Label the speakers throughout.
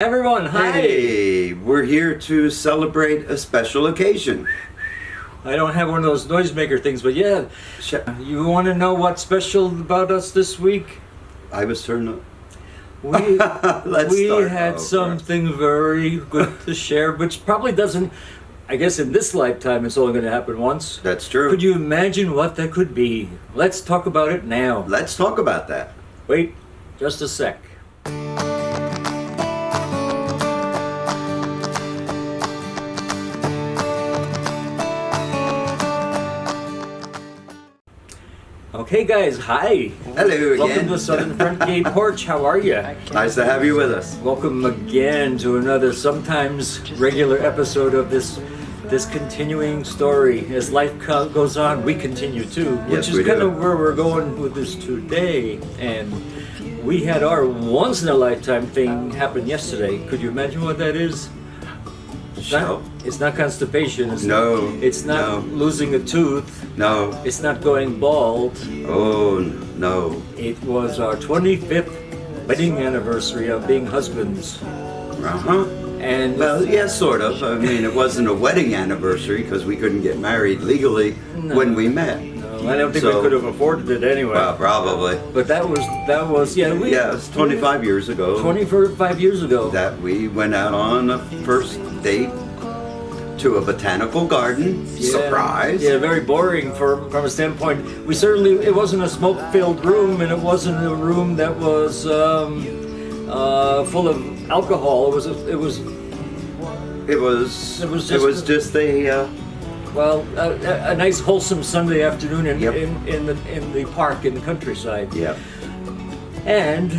Speaker 1: Everyone, hi!
Speaker 2: Hey, we're here to celebrate a special occasion.
Speaker 1: I don't have one of those noisemaker things, but yeah. You want to know what's special about us this week?
Speaker 2: I was turned up.
Speaker 1: We
Speaker 2: Start
Speaker 1: had
Speaker 2: over.
Speaker 1: something very good to share, which probably doesn't, I guess in this lifetime it's only going to happen once.
Speaker 2: That's true.
Speaker 1: Could you imagine what that could be? Let's talk about it now.
Speaker 2: Let's talk about that.
Speaker 1: Wait, just a sec. Okay guys, hi.
Speaker 2: Hello again.
Speaker 1: Welcome to Southern Front Gate Porch. How are you?
Speaker 2: Nice to have you with us.
Speaker 1: Welcome again to another sometimes regular episode of this continuing story. As life goes on, we continue too, which
Speaker 2: Yes,
Speaker 1: is
Speaker 2: we
Speaker 1: kind
Speaker 2: do.
Speaker 1: of where we're going with this today. And we had our once in a lifetime thing happen yesterday. Could you imagine what that is? It's not constipation. It's
Speaker 2: No,
Speaker 1: It's not
Speaker 2: no.
Speaker 1: losing a tooth.
Speaker 2: No.
Speaker 1: It's not going bald.
Speaker 2: Oh, no.
Speaker 1: It was our 25th wedding anniversary of being husbands.
Speaker 2: Uh-huh.
Speaker 1: And
Speaker 2: Well, yeah, sort of. I mean, it wasn't a wedding anniversary because we couldn't get married legally when we met.
Speaker 1: I don't think we
Speaker 2: So-
Speaker 1: could have afforded it anyway.
Speaker 2: Well, probably.
Speaker 1: But that was
Speaker 2: Yeah, it was 25 years ago
Speaker 1: 25 years ago.
Speaker 2: that we went out on a first date to a botanical garden.
Speaker 1: Yeah.
Speaker 2: Surprise.
Speaker 1: Yeah, very boring from a standpoint. It wasn't a smoke-filled room, and it wasn't a room that was full of alcohol. It was
Speaker 2: It was
Speaker 1: just-
Speaker 2: just a
Speaker 1: a nice wholesome Sunday afternoon
Speaker 2: Yep.
Speaker 1: in the park in the countryside.
Speaker 2: yeah.
Speaker 1: And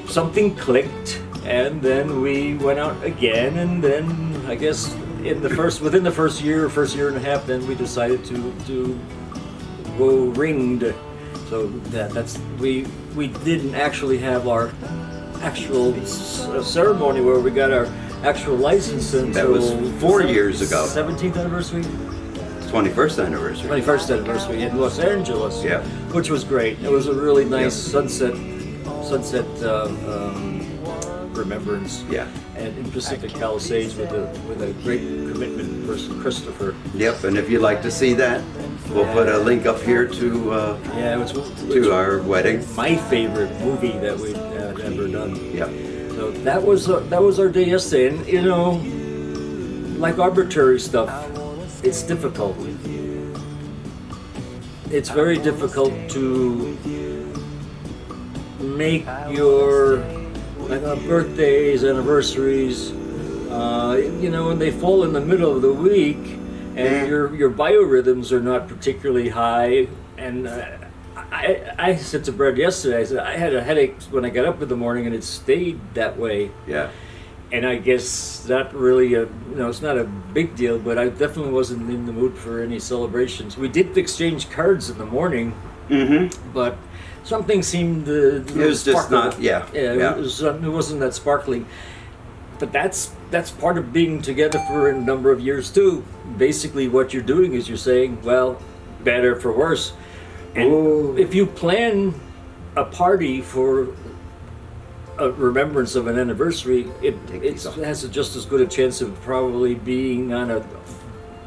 Speaker 1: something clicked, and then we went out again, and then I guess within the first year and a half, then we decided to go ringed. So we didn't actually have our actual ceremony where we got our actual license until
Speaker 2: That was 4 years ago.
Speaker 1: 17th anniversary.
Speaker 2: 21st anniversary.
Speaker 1: 21st anniversary in Los Angeles,
Speaker 2: Yeah.
Speaker 1: which was great. It was a really nice
Speaker 2: Yep.
Speaker 1: sunset remembrance.
Speaker 2: Yeah.
Speaker 1: And in Pacific Palisades with a great commitment person, Christopher.
Speaker 2: Yep. And if you'd like to see that, we'll put a link up here to
Speaker 1: Yeah, it was
Speaker 2: our wedding.
Speaker 1: my favorite movie that we've ever done.
Speaker 2: Yep.
Speaker 1: So that was our day yesterday, and like arbitrary stuff, it's difficult. It's very difficult to make your birthdays, anniversaries, when they fall in the middle of the week, and your biorhythms are not particularly high. And I said to Brad yesterday, I said I had a headache when I got up in the morning, and it stayed that way.
Speaker 2: Yeah.
Speaker 1: And I guess not really it's not a big deal, but I definitely wasn't in the mood for any celebrations. We did exchange cards in the morning,
Speaker 2: Mm-hmm.
Speaker 1: but something seemed
Speaker 2: It was just not. Yeah.
Speaker 1: yeah. It wasn't that sparkling. But that's part of being together for a number of years too. Basically, what you're doing is you're saying, well, better for worse. And
Speaker 2: Ooh.
Speaker 1: if you plan a party for a remembrance of an anniversary, it has just as good a chance of probably being on a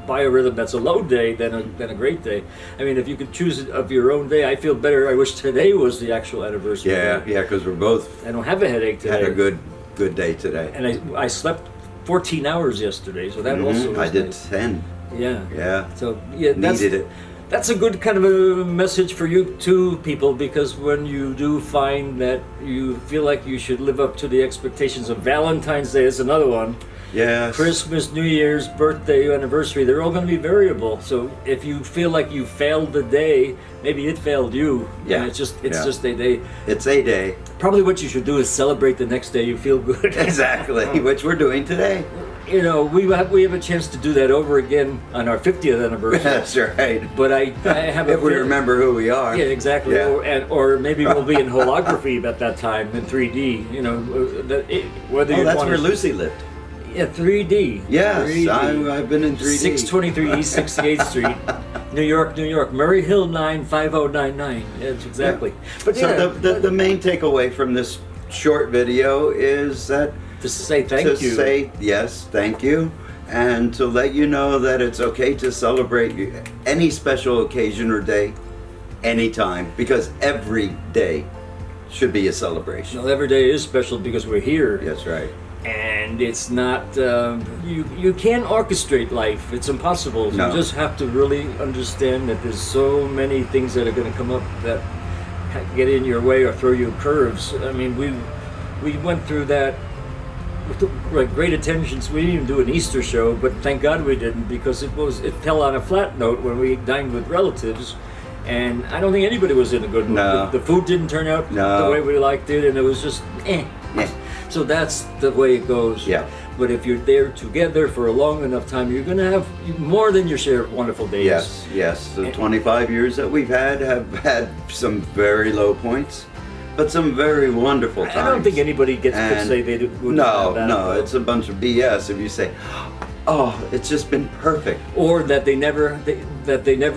Speaker 1: biorhythm that's a low day than a great day. I mean, if you could choose it of your own day, I feel better. I wish today was the actual anniversary.
Speaker 2: Yeah.
Speaker 1: day.
Speaker 2: Yeah. Because we're both
Speaker 1: I don't have a headache today.
Speaker 2: had a good day today.
Speaker 1: And I slept 14 hours yesterday, so that also was
Speaker 2: I did
Speaker 1: nice.
Speaker 2: 10.
Speaker 1: Yeah.
Speaker 2: Yeah.
Speaker 1: So that's
Speaker 2: Needed it.
Speaker 1: That's a good kind of a message for you too, people, because when you do find that you feel like you should live up to the expectations of Valentine's Day is another one.
Speaker 2: Yeah.
Speaker 1: Christmas, New Year's, birthday, anniversary, they're all going to be variable. So if you feel like you failed the day, maybe it failed you.
Speaker 2: Yeah.
Speaker 1: And it's just
Speaker 2: Yeah.
Speaker 1: a day.
Speaker 2: It's a day.
Speaker 1: Probably what you should do is celebrate the next day you feel good.
Speaker 2: Exactly. Which we're doing today.
Speaker 1: We have a chance to do that over again on our 50th anniversary.
Speaker 2: That's right.
Speaker 1: But I have a
Speaker 2: If we
Speaker 1: feeling-
Speaker 2: remember who we are.
Speaker 1: Yeah, exactly.
Speaker 2: Yeah.
Speaker 1: Or maybe we'll be in holography at that time in 3D. Whether
Speaker 2: Oh,
Speaker 1: you
Speaker 2: that's
Speaker 1: want
Speaker 2: where Lucy lived.
Speaker 1: Yeah, 3D.
Speaker 2: Yes,
Speaker 1: 3D.
Speaker 2: I've been in 3D.
Speaker 1: 623 East 68th Street, New York, New York. Murray Hill 95099. Yes, exactly. But
Speaker 2: So
Speaker 1: yeah,
Speaker 2: the main takeaway from this short video is that
Speaker 1: to say thank
Speaker 2: to
Speaker 1: you.
Speaker 2: say yes, thank you, and to let you know that it's okay to celebrate any special occasion or day, anytime, because every day should be a celebration.
Speaker 1: Well, every day is special because we're here.
Speaker 2: That's right.
Speaker 1: And it's not you can't orchestrate life. It's impossible.
Speaker 2: No.
Speaker 1: You just have to really understand that there's so many things that are going to come up that get in your way or throw you curves. I mean, we went through that with great attentions. We didn't even do an Easter show, but thank God we didn't, because it fell on a flat note when we dined with relatives. And I don't think anybody was in a good mood.
Speaker 2: No.
Speaker 1: The food didn't turn out
Speaker 2: No.
Speaker 1: the way we liked it, and it was just
Speaker 2: Eh.
Speaker 1: So that's the way it goes.
Speaker 2: Yeah.
Speaker 1: But if you're there together for a long enough time, you're going to have more than your share of wonderful days.
Speaker 2: Yes, yes. The 25 years that we've have had some very low points, but some very wonderful times.
Speaker 1: I don't think anybody could
Speaker 2: And
Speaker 1: say they wouldn't
Speaker 2: No,
Speaker 1: have that.
Speaker 2: no, it's a bunch of BS if you say, "Oh, it's just been perfect."
Speaker 1: Or that they never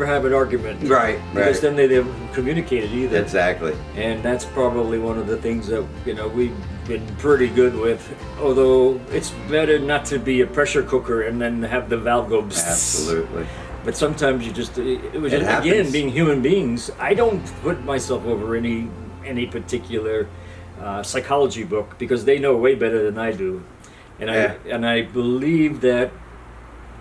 Speaker 1: have an argument.
Speaker 2: Right,
Speaker 1: Because
Speaker 2: right.
Speaker 1: then they never communicated either.
Speaker 2: Exactly.
Speaker 1: And that's probably one of the things that we've been pretty good with. Although it's better not to be a pressure cooker and then have the valve go. Psst.
Speaker 2: Absolutely.
Speaker 1: But sometimes you just it was
Speaker 2: It
Speaker 1: just,
Speaker 2: happens.
Speaker 1: again, being human beings. I don't put myself over any particular psychology book, because they know way better than I do, and I believe that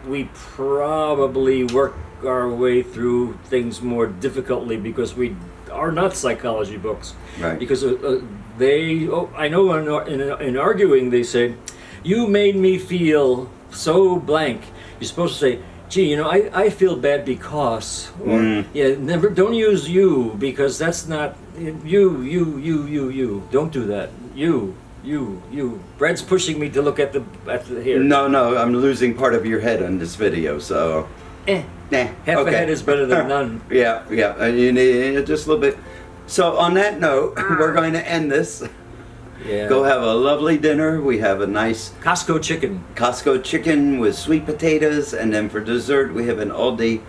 Speaker 1: we probably work our way through things more difficultly because we are not psychology books.
Speaker 2: Right.
Speaker 1: Because I know in arguing they say, "You made me feel so blank." You're supposed to say, "Gee, I feel bad because," or never, don't use "you," because that's not you. Don't do that. You. Brad's pushing me to look at the here.
Speaker 2: No, I'm losing part of your head on this video, so.
Speaker 1: Half
Speaker 2: okay.
Speaker 1: a head is better than none.
Speaker 2: Yeah, and you need just a little bit. So on that note, we're going to end this.
Speaker 1: Yeah.
Speaker 2: Go have a lovely dinner. We have a nice
Speaker 1: Costco chicken.
Speaker 2: Costco chicken with sweet potatoes, and then for dessert we have an Aldi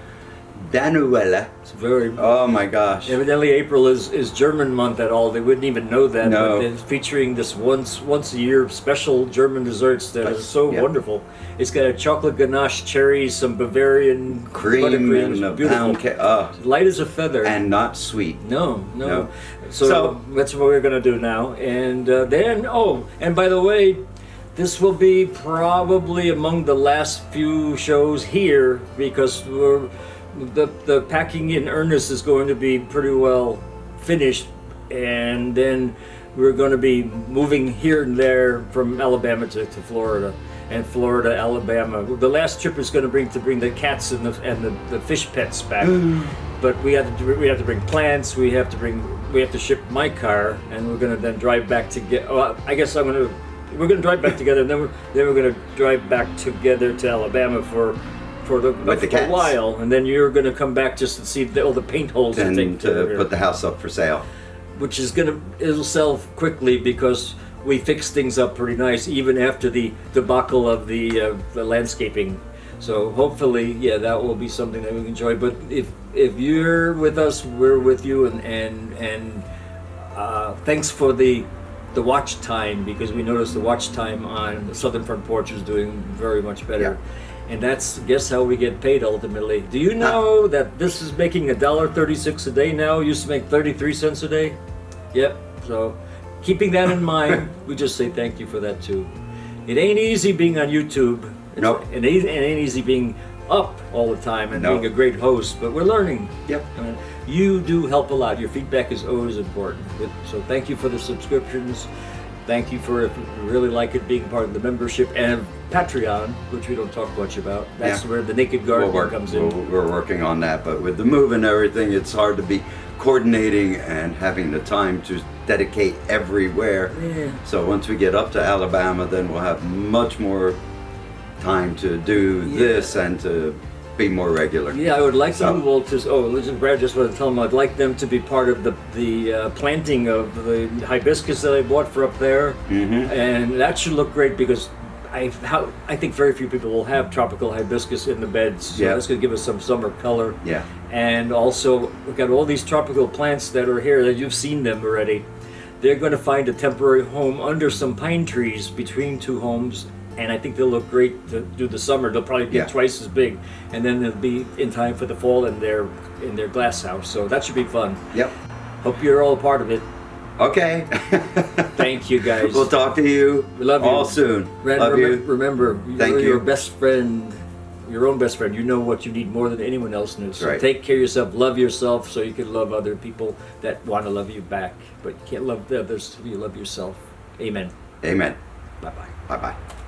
Speaker 2: Danuela.
Speaker 1: It's very.
Speaker 2: Oh my gosh!
Speaker 1: Evidently, April is German month at all. They wouldn't even know that.
Speaker 2: No.
Speaker 1: But they're featuring this once a year special German desserts that are so
Speaker 2: Yep.
Speaker 1: wonderful. It's got a chocolate ganache, cherries, some Bavarian
Speaker 2: Cream
Speaker 1: buttercream.
Speaker 2: and
Speaker 1: It's
Speaker 2: a
Speaker 1: beautiful.
Speaker 2: pound cake.
Speaker 1: Light as a feather.
Speaker 2: And not sweet.
Speaker 1: No.
Speaker 2: No.
Speaker 1: So that's what we're going to do now. And then, and by the way, this will be probably among the last few shows here, because the packing in earnest is going to be pretty well finished. And then we're going to be moving here and there from Alabama to Florida. And Florida, Alabama. The last trip is going to bring the cats and the fish pets back. But we have to bring plants. We have to ship my car, and we're going to then drive back to get. I guess we're going to drive back together, and then we're going to drive back together to Alabama for
Speaker 2: the cats.
Speaker 1: a while, and then you're going to come back just to see all the paint holes and
Speaker 2: And to put the house up for sale.
Speaker 1: which it'll sell quickly because we fixed things up pretty nice, even after the debacle of the landscaping. So hopefully, that will be something that we can enjoy. But if you're with us, we're with you, and thanks for the watch time, because we noticed the watch time on the Southern Front Porch is doing very much better.
Speaker 2: Yeah.
Speaker 1: And guess how we get paid ultimately. Do you know that this is making $1.36 a day now? Used to make 33 cents a day. Yep. So keeping that in mind, we just say thank you for that too. It ain't easy being on YouTube.
Speaker 2: Nope.
Speaker 1: It ain't easy being up all the time and
Speaker 2: Nope.
Speaker 1: being a great host, but we're learning.
Speaker 2: Yep.
Speaker 1: And you do help a lot. Your feedback is always important. So thank you for the subscriptions. Thank you for, if you really like it, being part of the membership, and Patreon, which we don't talk much about. That's where the Naked Gardener comes in.
Speaker 2: We're working on that, but with the move and everything, it's hard to be coordinating and having the time to dedicate everywhere.
Speaker 1: Yeah.
Speaker 2: So once we get up to Alabama, then we'll have much more time to do this and to be more regular.
Speaker 1: Yeah, I would like them all to. Listen, Brad just wanted to tell them I'd like them to be part of the planting of the hibiscus that I bought for up there, and that should look great because I think very few people will have tropical hibiscus in the beds. So that's going to give us some summer color.
Speaker 2: Yeah.
Speaker 1: And also we've got all these tropical plants that are here that you've seen them already. they're going to find a temporary home under some pine trees between two homes, and I think they'll look great to do the summer. They'll probably be
Speaker 2: Yeah.
Speaker 1: twice as big, and then they'll be in time for the fall in their glass house. So that should be fun.
Speaker 2: Yep.
Speaker 1: Hope you're all a part of it.
Speaker 2: Okay.
Speaker 1: Thank you, guys.
Speaker 2: We'll talk to you
Speaker 1: We love you
Speaker 2: all soon.
Speaker 1: Ren,
Speaker 2: Love you.
Speaker 1: Remember,
Speaker 2: Thank
Speaker 1: you're
Speaker 2: you.
Speaker 1: your best friend, your own best friend. You know what you need more than anyone else knows. So
Speaker 2: Right.
Speaker 1: take care of yourself, love yourself, so you can love other people that want to love you back. But you can't love the others till you love yourself. Amen.
Speaker 2: Amen.
Speaker 1: Bye bye.
Speaker 2: Bye bye.